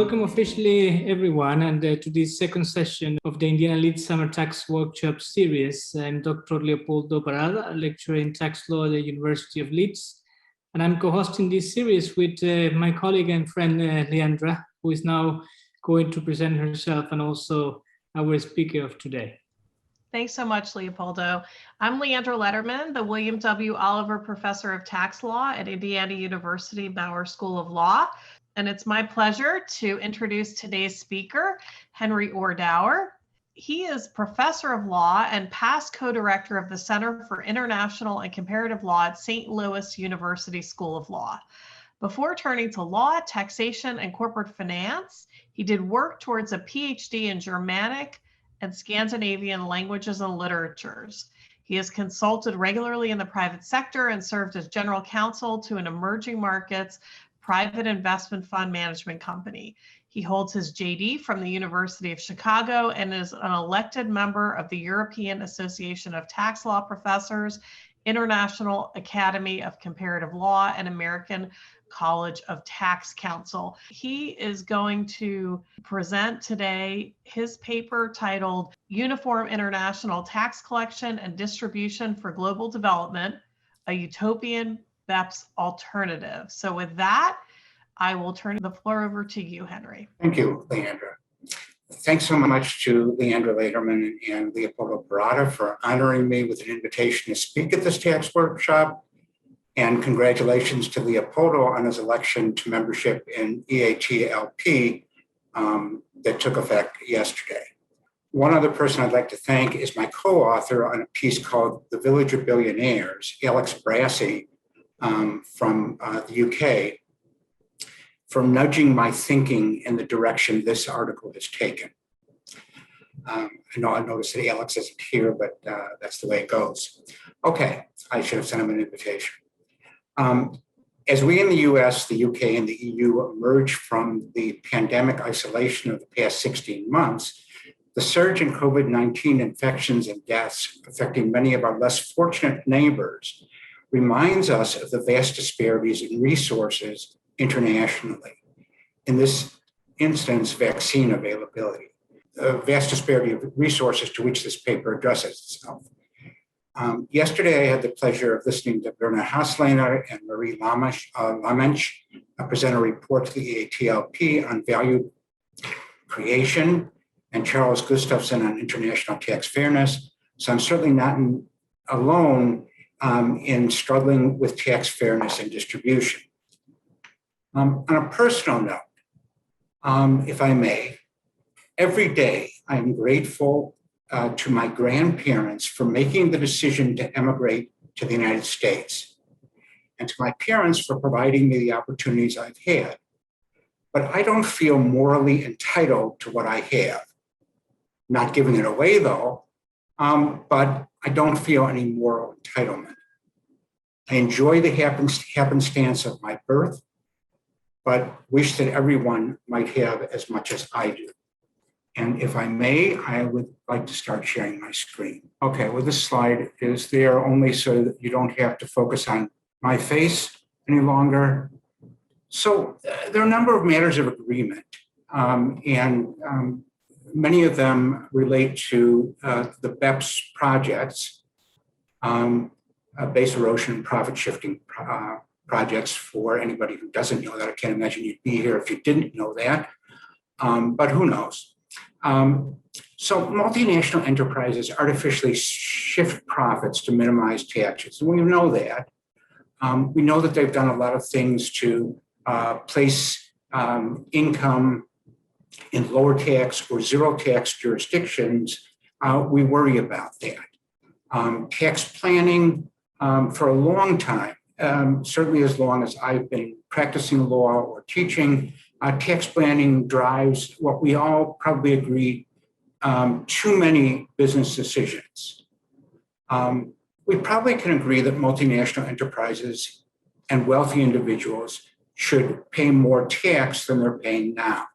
Welcome officially everyone and to this second session of the Indiana Leeds Summer Tax Workshop Series. I'm Dr. Leopoldo Parada, a lecturer in tax law at the University of Leeds, and I'm co-hosting this series with my colleague and friend Leandra, who is now going to present herself and also our speaker of today. Thanks so much, Leopoldo. I'm Leandra Lederman, the William W. Oliver Professor of Tax Law at Indiana University Maurer School of Law. And it's my pleasure to introduce today's speaker, Henry Ordower. He is Professor of Law and past co-director of the Center for International and Comparative Law at St. Louis University School of Law. Before turning to law, taxation, and corporate finance, he did work towards a PhD in Germanic and Scandinavian languages and literatures. He has consulted regularly in the private sector and served as general counsel to an emerging markets private investment fund management company. He holds his JD from the University of Chicago and is an elected member of the European Association of Tax Law Professors, International Academy of Comparative Law, and American College of Tax Counsel. He is going to present today his paper titled Uniform International Tax Collection and Distribution for Global Development, a Utopian BEPS Alternative. So with that, I will turn the floor over to you, Henry. Thank you, Leandra. Thanks so much to Leandra Lederman and Leopoldo Parada for honoring me with an invitation to speak at this tax workshop. And congratulations to Leopoldo on his election to membership in EATLP that took effect yesterday. One other person I'd like to thank is my co-author on a piece called The Village of Billionaires, Alex Brassey from the UK, for nudging my thinking in the direction this article has taken. I noticed that Alex isn't here, but that's the way it goes. Okay, I should have sent him an invitation. As we in the US, the UK, and the EU emerge from the pandemic isolation of the past 16 months, the surge in COVID-19 infections and deaths affecting many of our less fortunate neighbors reminds us of the vast disparities in resources internationally. In this instance, vaccine availability, the vast disparity of resources to which this paper addresses itself. Yesterday, I had the pleasure of listening to Bernard Haslehner and Marie Lamensch present a report to the EATLP on value creation, and Charles Gustafson on international tax fairness. So I'm certainly not alone in struggling with tax fairness and distribution. On a personal note, if I may, every day I'm grateful to my grandparents for making the decision to emigrate to the United States, and to my parents for providing me the opportunities I've had. But I don't feel morally entitled to what I have. Not giving it away though, but I don't feel any moral entitlement. I enjoy the happenstance of my birth, but wish that everyone might have as much as I do. And if I may, I would like to start sharing my screen. Okay, well, this slide is there only so that you don't have to focus on my face any longer. So there are a number of matters of agreement, and many of them relate to the BEPS projects, base erosion and profit shifting projects. For anybody who doesn't know that, I can't imagine you'd be here if you didn't know that, but who knows? So multinational enterprises artificially shift profits to minimize taxes. And we know that. We know that they've done a lot of things to place income in lower tax or zero tax jurisdictions. We worry about that. Tax planning for a long time, certainly as long as I've been practicing law or teaching, tax planning drives what we all probably agree, too many business decisions. We probably can agree that multinational enterprises and wealthy individuals should pay more tax than they're paying now.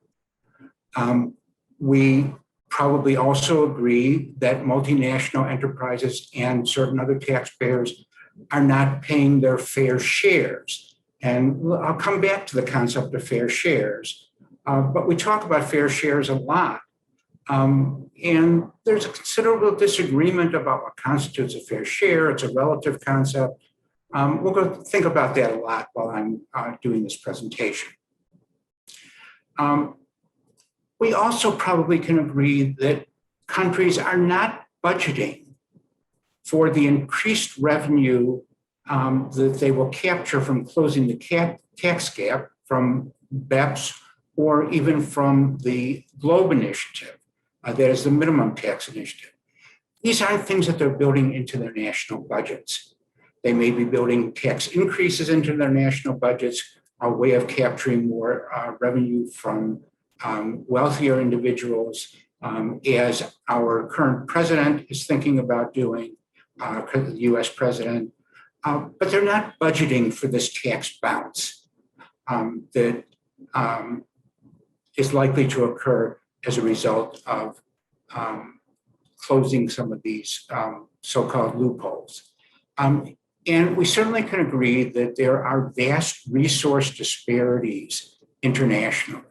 We probably also agree that multinational enterprises and certain other taxpayers are not paying their fair shares. And I'll come back to the concept of fair shares. But we talk about fair shares a lot. And there's a considerable disagreement about what constitutes a fair share. It's a relative concept. We'll go think about that a lot while I'm doing this presentation. We also probably can agree that countries are not budgeting for the increased revenue that they will capture from closing the tax gap from BEPS or even from the GLOBE initiative, that is the minimum tax initiative. These aren't things that they're building into their national budgets. They may be building tax increases into their national budgets, a way of capturing more revenue from wealthier individuals, as our current president is thinking about doing, the US president, but they're not budgeting for this tax bounce that is likely to occur as a result of closing some of these so-called loopholes. And we certainly can agree that there are vast resource disparities internationally.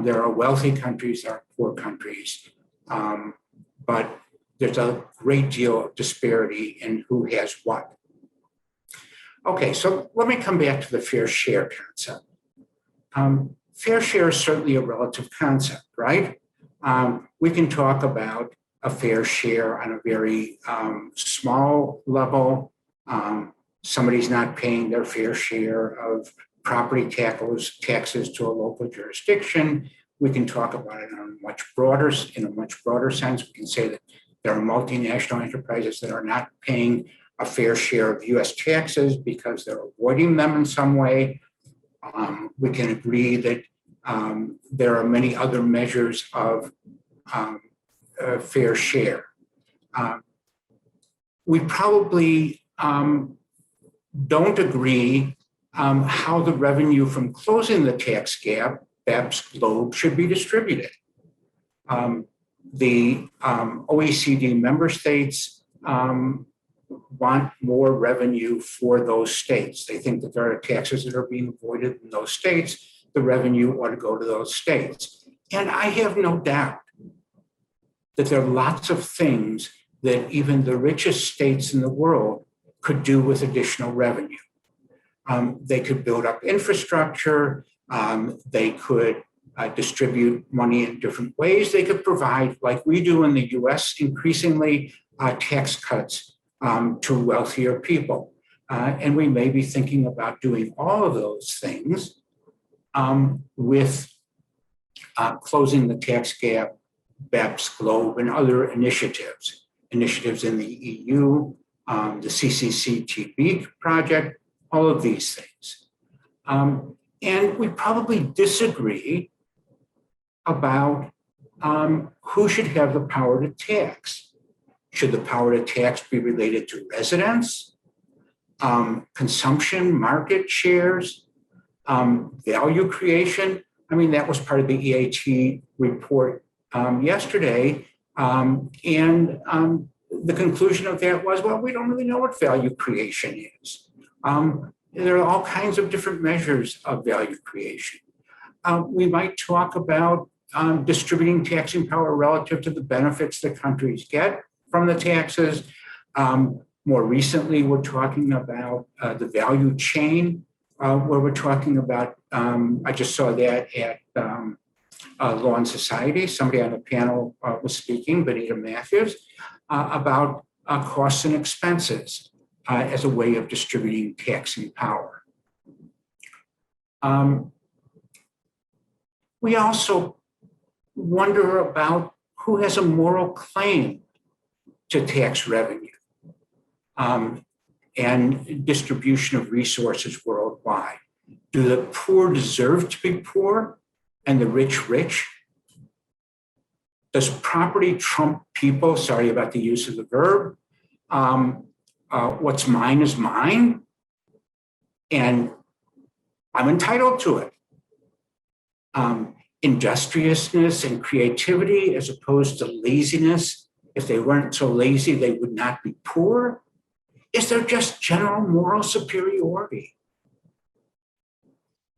There are wealthy countries, there are poor countries, but there's a great deal of disparity in who has what. Okay, so let me come back to the fair share concept. Fair share is certainly a relative concept, right? We can talk about a fair share on a very small level. Somebody's not paying their fair share of property taxes to a local jurisdiction. We can talk about it in a much broader sense. We can say that there are multinational enterprises that are not paying a fair share of US taxes because they're avoiding them in some way. We can agree that there are many other measures of fair share. We probably don't agree how the revenue from closing the tax gap, BEPS, GLOBE, should be distributed. The OECD member states want more revenue for those states. They think that there are taxes that are being avoided in those states. The revenue ought to go to those states. And I have no doubt that there are lots of things that even the richest states in the world could do with additional revenue. They could build up infrastructure. They could distribute money in different ways. They could provide, like we do in the US, increasingly tax cuts to wealthier people. And we may be thinking about doing all of those things with closing the tax gap, BEPS, GLOBE, and other initiatives in the EU, the CCCTB project, all of these things. And we probably disagree about who should have the power to tax. Should the power to tax be related to residents, consumption, market shares, value creation? I mean, that was part of the EAT report yesterday. And the conclusion of that was, well, we don't really know what value creation is. There are all kinds of different measures of value creation. We might talk about distributing taxing power relative to the benefits that countries get from the taxes. More recently, we're talking about the value chain, where we're talking about, I just saw that at Law and Society. Somebody on the panel was speaking, Benita Matthews, about costs and expenses as a way of distributing taxing power. We also wonder about who has a moral claim to tax revenue and distribution of resources worldwide. Do the poor deserve to be poor and the rich rich? Does property trump people? Sorry about the use of the verb. What's mine is mine, and I'm entitled to it. Industriousness and creativity as opposed to laziness. If they weren't so lazy, they would not be poor. Is there just general moral superiority?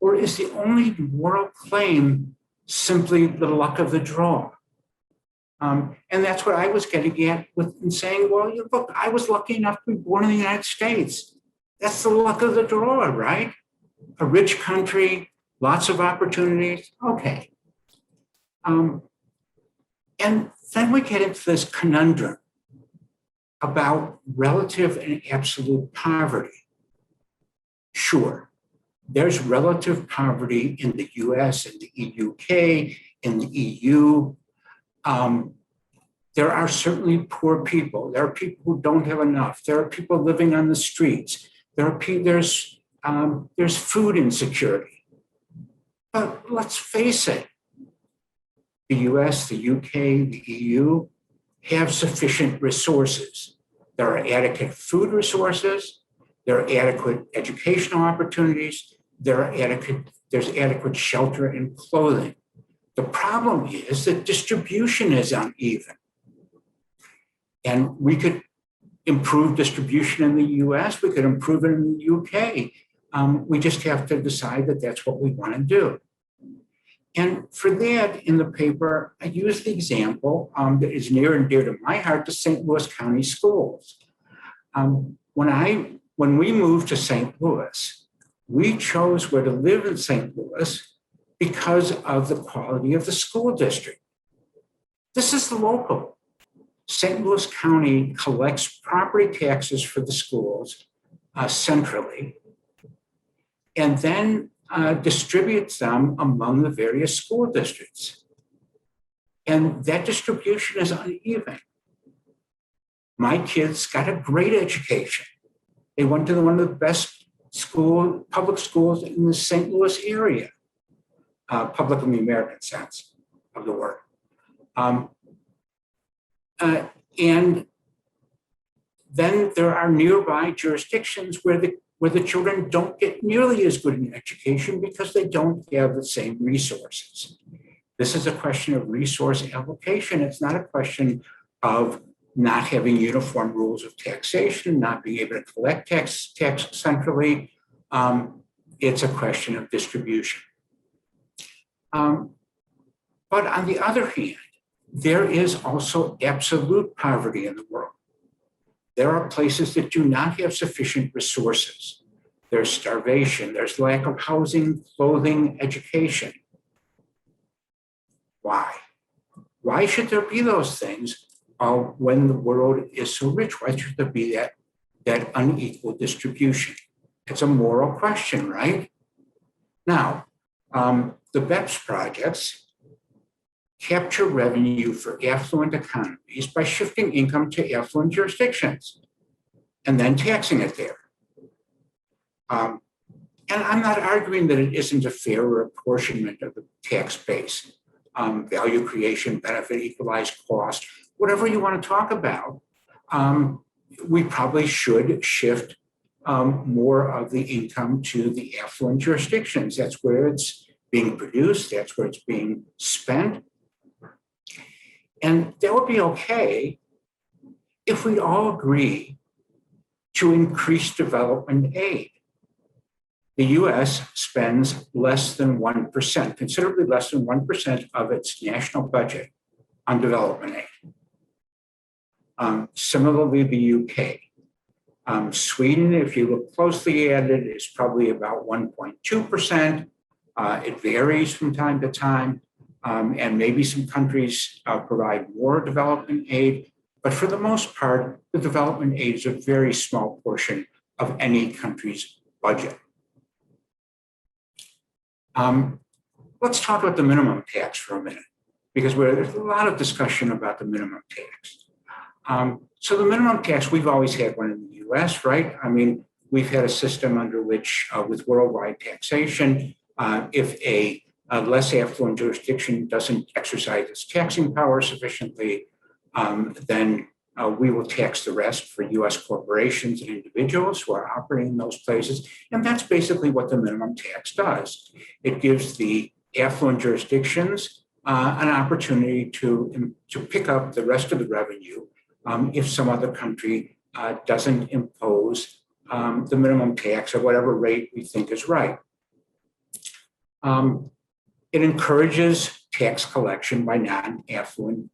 Or is the only moral claim simply the luck of the draw. And that's what I was getting at in saying, well, look, I was lucky enough to be born in the United States. That's the luck of the draw, right? A rich country, lots of opportunities. Okay. And then we get into this conundrum about relative and absolute poverty. Sure, there's relative poverty in the US, in the UK, in the EU. There are certainly poor people. There are people who don't have enough. There are people living on the streets. There's food insecurity. But let's face it, the US, the UK, the EU have sufficient resources. There are adequate food resources. There are adequate educational opportunities. There's adequate shelter and clothing. The problem is that distribution is uneven. And we could improve distribution in the US, we could improve it in the UK. We just have to decide that that's what we want to do. And for that, in the paper, I use the example that is near and dear to my heart, the St. Louis County schools. When we moved to St. Louis, we chose where to live in St. Louis because of the quality of the school district. This is the local. St. Louis County collects property taxes for the schools centrally, and then distributes them among the various school districts. And that distribution is uneven. My kids got a great education. They went to one of the best public schools in the St. Louis area, public in the American sense of the word. And then there are nearby jurisdictions where the children don't get nearly as good an education because they don't have the same resources. This is a question of resource allocation. It's not a question of not having uniform rules of taxation, not being able to collect tax centrally. It's a question of distribution. But on the other hand, there is also absolute poverty in the world. There are places that do not have sufficient resources. There's starvation, there's lack of housing, clothing, education. Why? Why should there be those things when the world is so rich? Why should there be that unequal distribution? It's a moral question, right? Now, the BEPS projects capture revenue for affluent economies by shifting income to affluent jurisdictions and then taxing it there. And I'm not arguing that it isn't a fair apportionment of the tax base, value creation, benefit, equalized cost, whatever you want to talk about. We probably should shift more of the income to the affluent jurisdictions. That's where it's being produced, that's where it's being spent. And that would be okay if we all agree to increase development aid. The US spends less than 1%, considerably less than 1% of its national budget on development aid. Similarly, the UK. Sweden, if you look closely at it, is probably about 1.2%. It varies from time to time. And maybe some countries provide more development aid, but for the most part, the development aid is a very small portion of any country's budget. Let's talk about the minimum tax for a minute, because there's a lot of discussion about the minimum tax. So the minimum tax, we've always had one in the US, right? I mean, we've had a system under which, with worldwide taxation, if a less affluent jurisdiction doesn't exercise its taxing power sufficiently, then we will tax the rest for US corporations and individuals who are operating in those places. And that's basically what the minimum tax does. It gives the affluent jurisdictions an opportunity to pick up the rest of the revenue if some other country doesn't impose the minimum tax at whatever rate we think is right. It encourages tax collection by non-affluent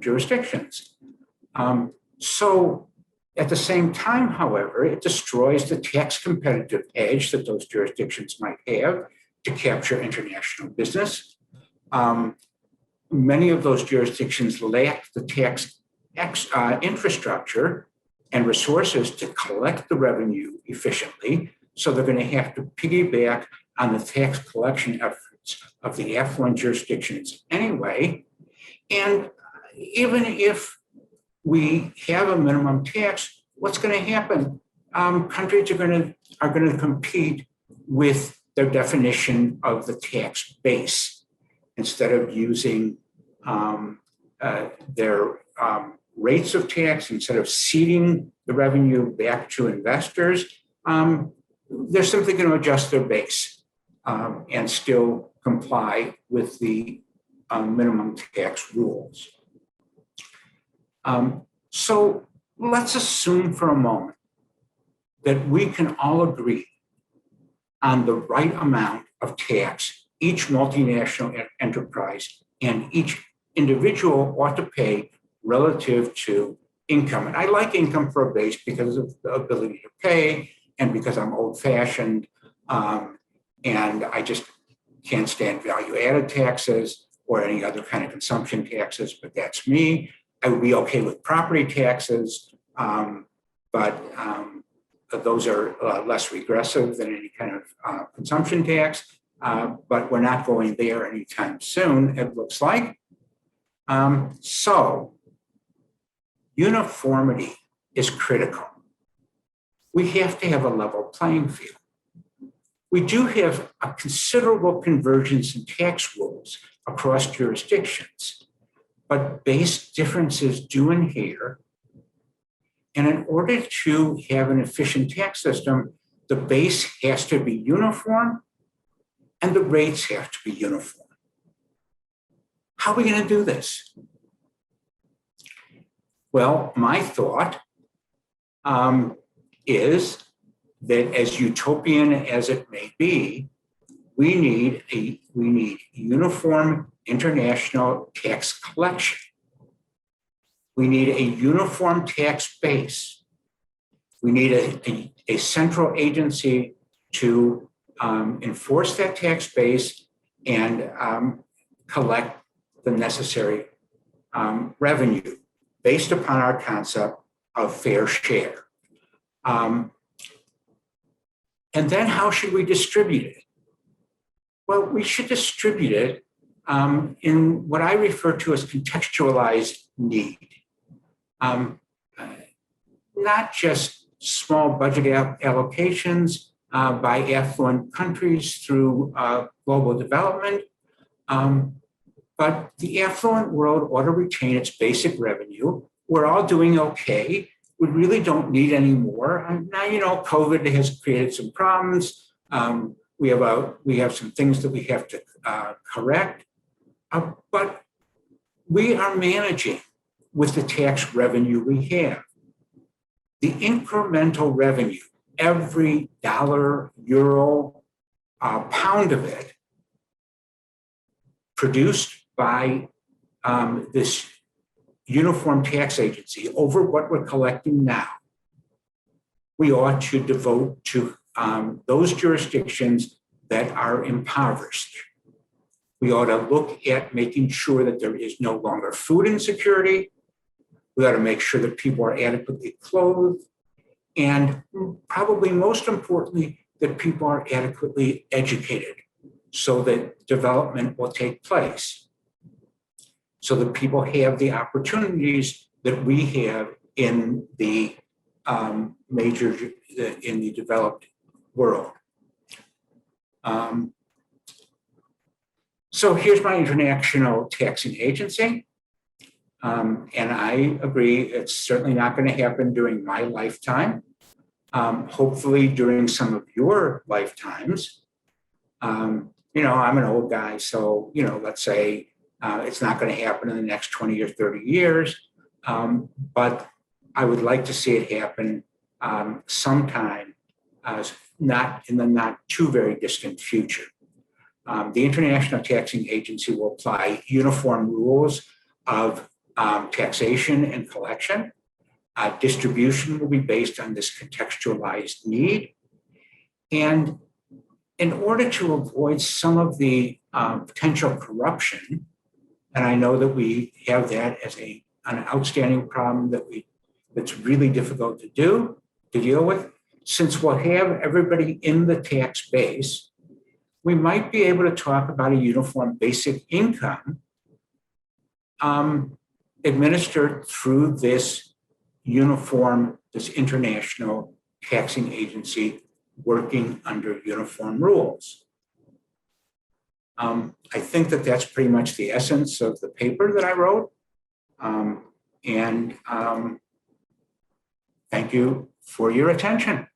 jurisdictions. So at the same time, however, it destroys the tax competitive edge that those jurisdictions might have to capture international business. Many of those jurisdictions lack the tax infrastructure and resources to collect the revenue efficiently, so they're going to have to piggyback on the tax collection efforts of the affluent jurisdictions anyway. And even if we have a minimum tax, what's going to happen? Countries are going to compete with their definition of the tax base instead of using their rates of tax, instead of ceding the revenue back to investors. They're simply going to adjust their base and still comply with the minimum tax rules. So let's assume for a moment that we can all agree on the right amount of tax each multinational enterprise and each individual ought to pay relative to income. And I like income for a base because of the ability to pay and because I'm old-fashioned and I just can't stand value-added taxes or any other kind of consumption taxes, but that's me. I would be okay with property taxes, but those are less regressive than any kind of consumption tax, but we're not going there anytime soon, it looks like. So uniformity is critical. We have to have a level playing field. We do have a considerable convergence in tax rules across jurisdictions, but base differences do inhere. And in order to have an efficient tax system, the base has to be uniform and the rates have to be uniform. How are we going to do this? Well, my thought is that as utopian as it may be, we need uniform international tax collection. We need a uniform tax base. We need a central agency to enforce that tax base and collect the necessary revenue based upon our concept of fair share. And then how should we distribute it? Well, we should distribute it in what I refer to as contextualized need. Not just small budget allocations by affluent countries through global development, but the affluent world ought to retain its basic revenue. We're all doing okay. We really don't need any more. Now, you know, COVID has created some problems. We have some things that we have to correct, but we are managing with the tax revenue we have. The incremental revenue, every dollar, euro, pound of it, produced by this uniform tax agency over what we're collecting now, we ought to devote to those jurisdictions that are impoverished. We ought to look at making sure that there is no longer food insecurity. We ought to make sure that people are adequately clothed. And probably most importantly, that people are adequately educated so that development will take place. So that people have the opportunities that we have in the in the developed world. So here's my international taxing agency. And I agree, it's certainly not going to happen during my lifetime. Hopefully during some of your lifetimes. You know, I'm an old guy, so, you know, let's say it's not going to happen in the next 20 or 30 years, but I would like to see it happen sometime, not in the not too very distant future. the International Taxing Agency will apply uniform rules of taxation and collection. Distribution will be based on this contextualized need. And in order to avoid some of the potential corruption, and I know that we have that as an outstanding problem that's really difficult to deal with, since we'll have everybody in the tax base, we might be able to talk about a uniform basic income administered through this international taxing agency working under uniform rules. I think that that's pretty much the essence of the paper that I wrote. Thank you for your attention.